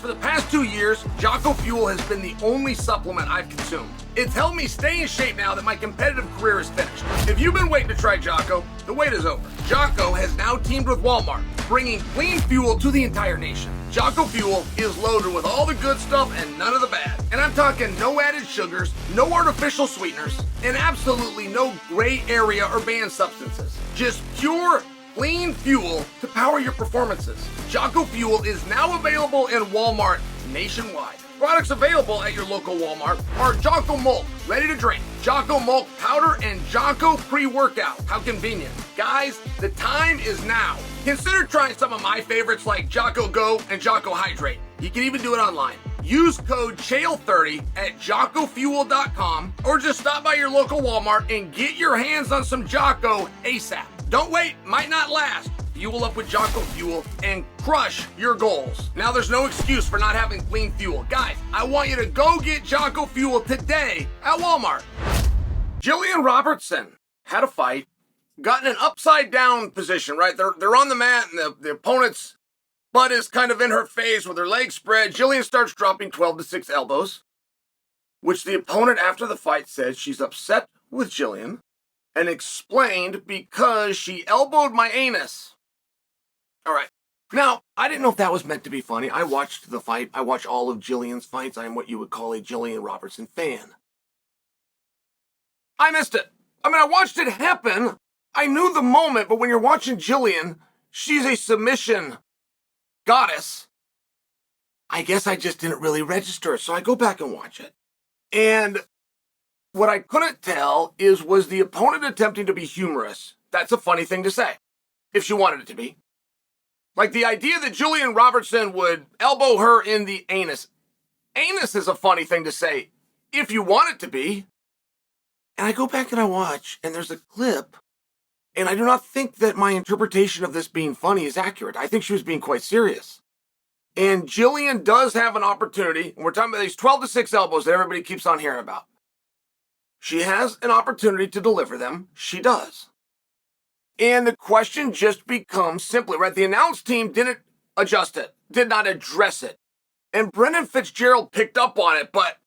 For the past 2 years, Jocko Fuel has been the only supplement I've consumed. It's helped me stay in shape now that my competitive career is finished. If you've been waiting to try Jocko, the wait is over. Jocko has now teamed with Walmart, bringing clean fuel to the entire nation. Jocko Fuel is loaded with all the good stuff and none of the bad. And I'm talking no added sugars, no artificial sweeteners, and absolutely no gray area or banned substances. Just pure, clean fuel to power your performances. Jocko Fuel is now available in Walmart nationwide. Products available at your local Walmart are Jocko Malt, ready to drink, Jocko Malt powder, and Jocko pre-workout. How convenient. Guys, the time is now. Consider trying some of my favorites like Jocko Go and Jocko Hydrate. You can even do it online. Use code Chael30 at JockoFuel.com or just stop by your local Walmart and get your hands on some Jocko ASAP. Don't wait, might not last. Fuel up with Jocko Fuel and crush your goals. Now there's no excuse for not having clean fuel. Guys, I want you to go get Jocko Fuel today at Walmart. Jillian Robertson had a fight, got in an upside down position, right? They're on the mat and the opponent's butt is kind of in her face with her legs spread. Jillian starts dropping 12-6 elbows, which the opponent after the fight said she's upset with Jillian and explained because she elbowed my anus. All right. Now, I didn't know if that was meant to be funny. I watched the fight. I watch all of Jillian's fights. I am what you would call a Jillian Robertson fan. I missed it. I mean, I watched it happen. I knew the moment, but when you're watching Jillian, she's a submission goddess. I guess I just didn't really register it, so I go back and watch it. And what I couldn't tell was the opponent attempting to be humorous. That's a funny thing to say, if she wanted it to be. Like the idea that Jillian Robertson would elbow her in the anus. Anus is a funny thing to say, if you want it to be. And I go back and I watch, and there's a clip, and I do not think that my interpretation of this being funny is accurate. I think she was being quite serious. And Jillian does have an opportunity, and we're talking about these 12-6 elbows that everybody keeps on hearing about. She has an opportunity to deliver them. She does. And the question just becomes simply, right? The announce team didn't adjust it, did not address it. And Brendan Fitzgerald picked up on it, but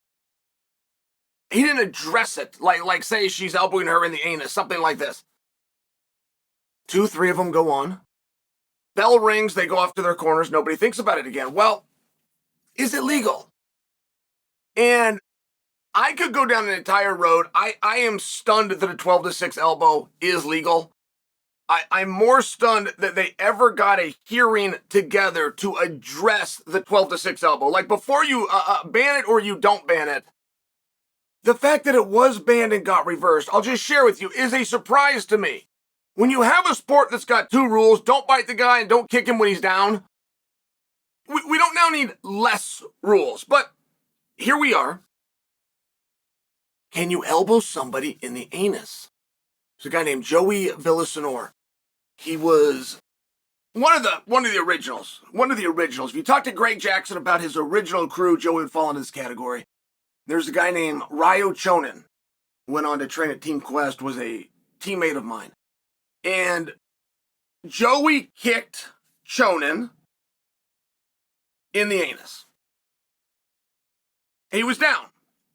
he didn't address it. Like say she's elbowing her in the anus, something like this. 2, 3 of them go on. Bell rings, they go off to their corners, nobody thinks about it again. Well, is it legal? And I could go down an entire road. I am stunned that a 12-6 elbow is legal. I'm more stunned that they ever got a hearing together to address the 12-6 elbow. Like before you ban it or you don't ban it, the fact that it was banned and got reversed, I'll just share with you, is a surprise to me. When you have a sport that's got 2 rules, don't bite the guy and don't kick him when he's down, we don't now need less rules. But here we are. Can you elbow somebody in the anus? There's a guy named Joey Villasenor. He was one of the originals. One of the originals. If you talk to Greg Jackson about his original crew, Joey would fall into this category. There's a guy named Ryo Chonin, went on to train at Team Quest, was a teammate of mine. And Joey kicked Chonin in the anus. He was down.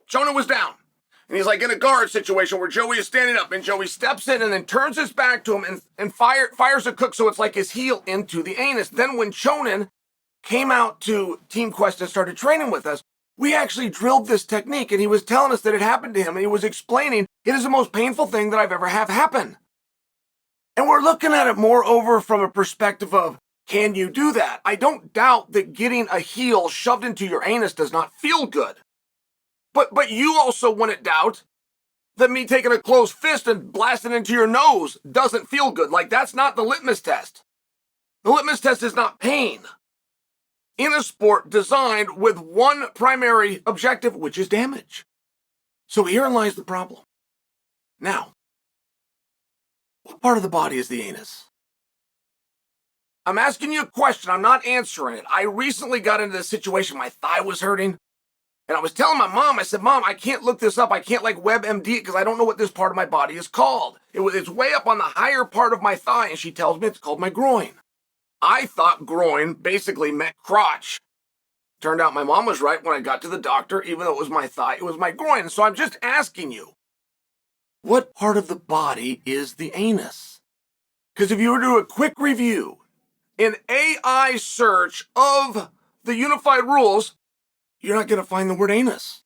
Chonin was down. And he's like in a guard situation where Joey is standing up, and Joey steps in and then turns his back to him and fires a cook, so it's like his heel into the anus. Then when Chonin came out to Team Quest and started training with us, we actually drilled this technique, and he was telling us that it happened to him, and he was explaining it is the most painful thing that I've ever have happen. And we're looking at it more over from a perspective of, can you do that? I don't doubt that getting a heel shoved into your anus does not feel good. But you also wouldn't doubt that me taking a closed fist and blasting into your nose doesn't feel good. Like, that's not the litmus test. The litmus test is not pain. In a sport designed with one primary objective, which is damage. So herein lies the problem. Now, what part of the body is the anus? I'm asking you a question. I'm not answering it. I recently got into this situation. My thigh was hurting. And I was telling my mom, I said, Mom, I can't look this up. I can't like WebMD it because I don't know what this part of my body is called. It's way up on the higher part of my thigh. And she tells me it's called my groin. I thought groin basically meant crotch. Turned out my mom was right when I got to the doctor, even though it was my thigh, it was my groin. So I'm just asking you, what part of the body is the anus? Because if you were to do a quick review, an AI search of the unified rules, you're not going to find the word anus.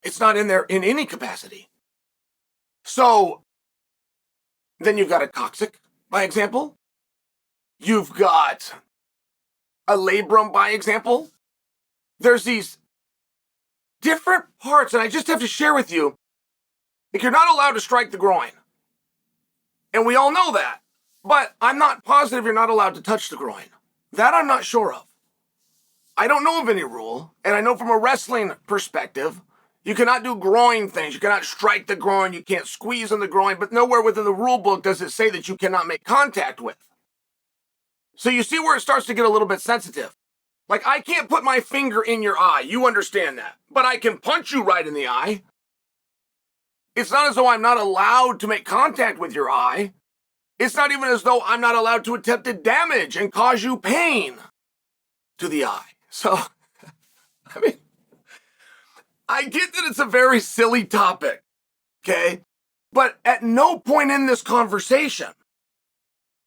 It's not in there in any capacity. So then you've got a coccyx, by example. You've got a labrum, by example. There's these different parts, and I just have to share with you, like, you're not allowed to strike the groin. And we all know that. But I'm not positive you're not allowed to touch the groin. That I'm not sure of. I don't know of any rule, and I know from a wrestling perspective, you cannot do groin things. You cannot strike the groin, you can't squeeze on the groin, but nowhere within the rule book does it say that you cannot make contact with. So you see where it starts to get a little bit sensitive. Like, I can't put my finger in your eye, you understand that. But I can punch you right in the eye. It's not as though I'm not allowed to make contact with your eye. It's not even as though I'm not allowed to attempt to damage and cause you pain to the eye. So, I mean, I get that it's a very silly topic, okay? But at no point in this conversation,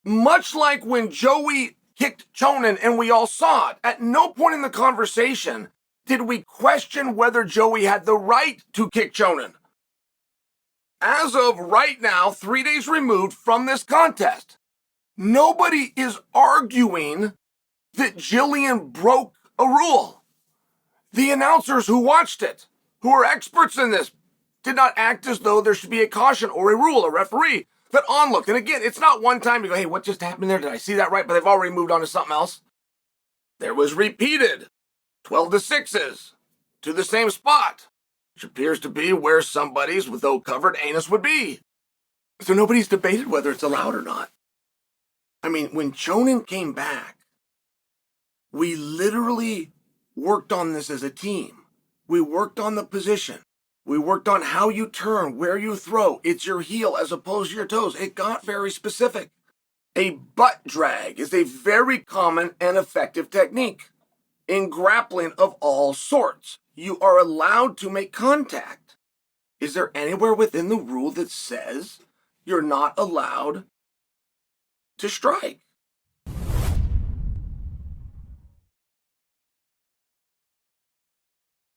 much like when Joey kicked Sonnen and we all saw it, at no point in the conversation did we question whether Joey had the right to kick Sonnen. As of right now, 3 days removed from this contest, nobody is arguing that Jillian broke a rule. The announcers who watched it, who are experts in this, did not act as though there should be a caution or a rule, a referee that onlooked. And again, it's not one time to go, hey, what just happened there? Did I see that right? But they've already moved on to something else. There was repeated 12 to 6s to the same spot, which appears to be where somebody's without covered anus would be. So nobody's debated whether it's allowed or not. I mean, when Sonnen came back, we literally worked on this as a team. We worked on the position. We worked on how you turn, where you throw. It's your heel as opposed to your toes. It got very specific. A butt drag is a very common and effective technique in grappling of all sorts. You are allowed to make contact. Is there anywhere within the rule that says you're not allowed to strike?